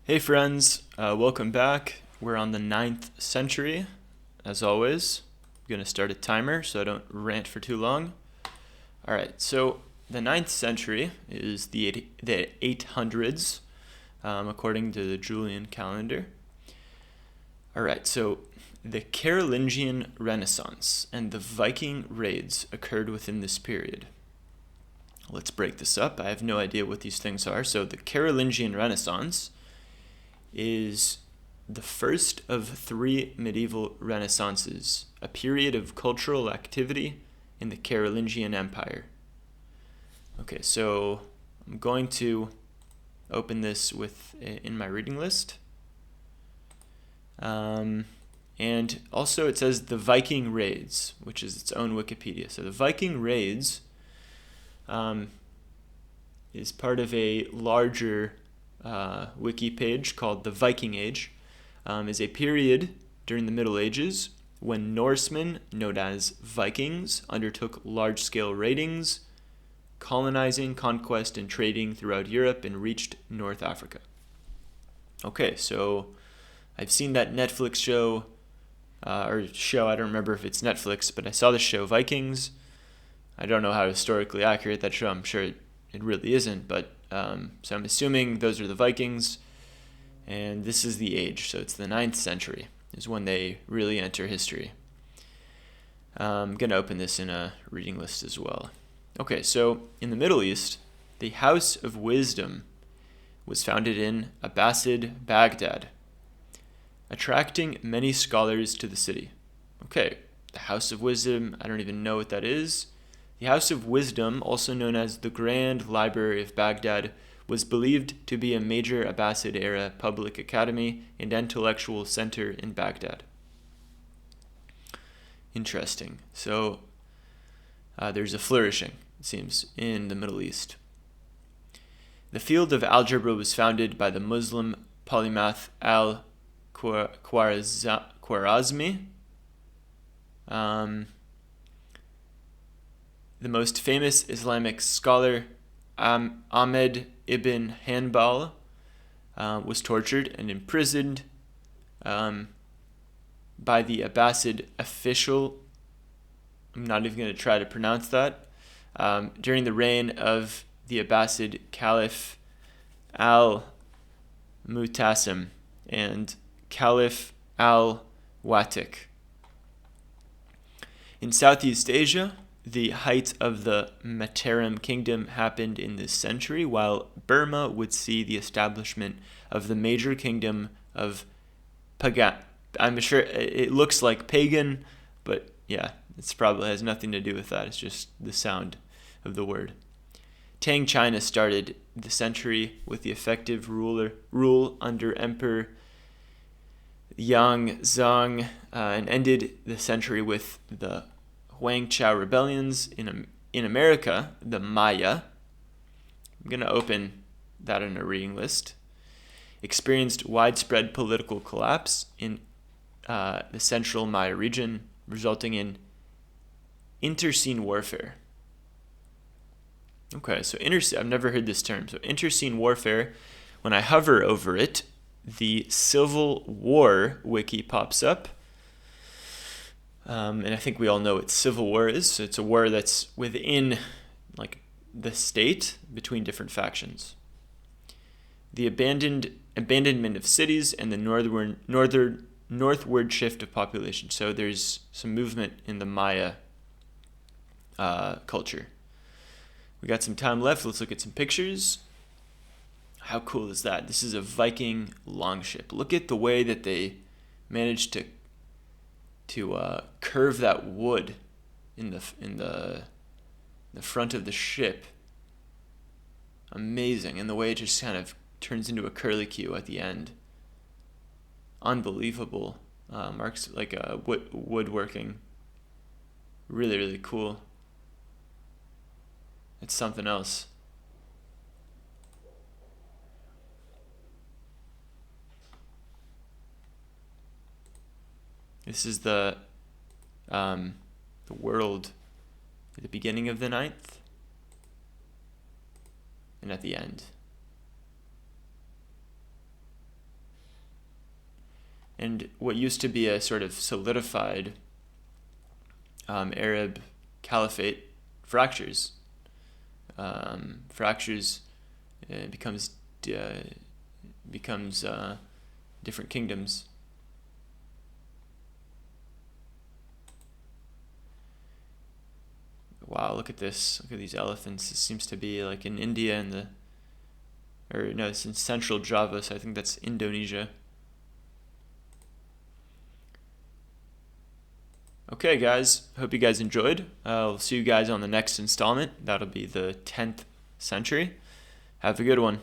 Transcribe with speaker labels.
Speaker 1: Hey friends, welcome back. We're on the 9th century, as always. I'm going to start a timer so I don't rant for too long. Alright, so the 9th century is the 800s, according to the Julian calendar. Alright, so the Carolingian Renaissance and the Viking raids occurred within this period. Let's break this up. I have no idea what these things are. So the Carolingian Renaissance is the first of three medieval renaissances, a period of cultural activity in the Carolingian Empire. Okay, so I'm going to open this in my reading list. And also it says the Viking raids, which is its own Wikipedia. So the Viking raids is part of a larger wiki page called the Viking Age, is a period during the Middle Ages when Norsemen, known as Vikings, undertook large-scale raidings, colonizing, conquest, and trading throughout Europe and reached North Africa. Okay, so I've seen that Netflix show, I don't remember if it's Netflix, but I saw the show Vikings. I don't know how historically accurate that show, I'm sure it really isn't, but so I'm assuming those are the Vikings, and this is the age, so it's the 9th century is when they really enter history. I'm going to open this in a reading list as well. Okay, so in the Middle East, the House of Wisdom was founded in Abbasid Baghdad, attracting many scholars to the city. Okay, the House of Wisdom, I don't even know what that is. The House of Wisdom, also known as the Grand Library of Baghdad, was believed to be a major Abbasid-era public academy and intellectual center in Baghdad. Interesting. So there's a flourishing, it seems, in the Middle East. The field of algebra was founded by the Muslim polymath al-Khwarizmi. The most famous Islamic scholar, Ahmad ibn Hanbal, was tortured and imprisoned by the Abbasid official. I'm not even going to try to pronounce that. During the reign of the Abbasid caliph al-Mutasim and caliph al-Wathiq. In Southeast Asia, the height of the Mataram Kingdom happened in this century, while Burma would see the establishment of the major kingdom of Pagan. I'm sure it looks like Pagan, but yeah, it probably has nothing to do with that. It's just the sound of the word. Tang China started the century with the effective rule under Emperor Xianzong and ended the century with the Huang Chao rebellions. In America, the Maya, I'm going to open that in a reading list, experienced widespread political collapse in the central Maya region, resulting in internecine warfare. Okay, so I've never heard this term. So internecine warfare, when I hover over it, the Civil War wiki pops up. And I think we all know what civil war is. So it's a war that's within the state between different factions. The abandonment of cities and the northward shift of population. So there's some movement in the Maya culture. We got some time left. Let's look at some pictures. How cool is that? This is a Viking longship. Look at the way that they managed to curve that wood in the front of the ship. Amazing. And the way it just kind of turns into a curlicue at the end. Unbelievable. Marks like a woodworking. Really, really cool. It's something else. This is the world at the beginning of the 9th and at the end. And what used to be a sort of solidified Arab caliphate fractures. Becomes different kingdoms. Wow, look at this. Look at these elephants. This seems to be like in India and it's in central Java, so I think that's Indonesia. Okay, guys. Hope you guys enjoyed. I'll see you guys on the next installment. That'll be the 10th century. Have a good one.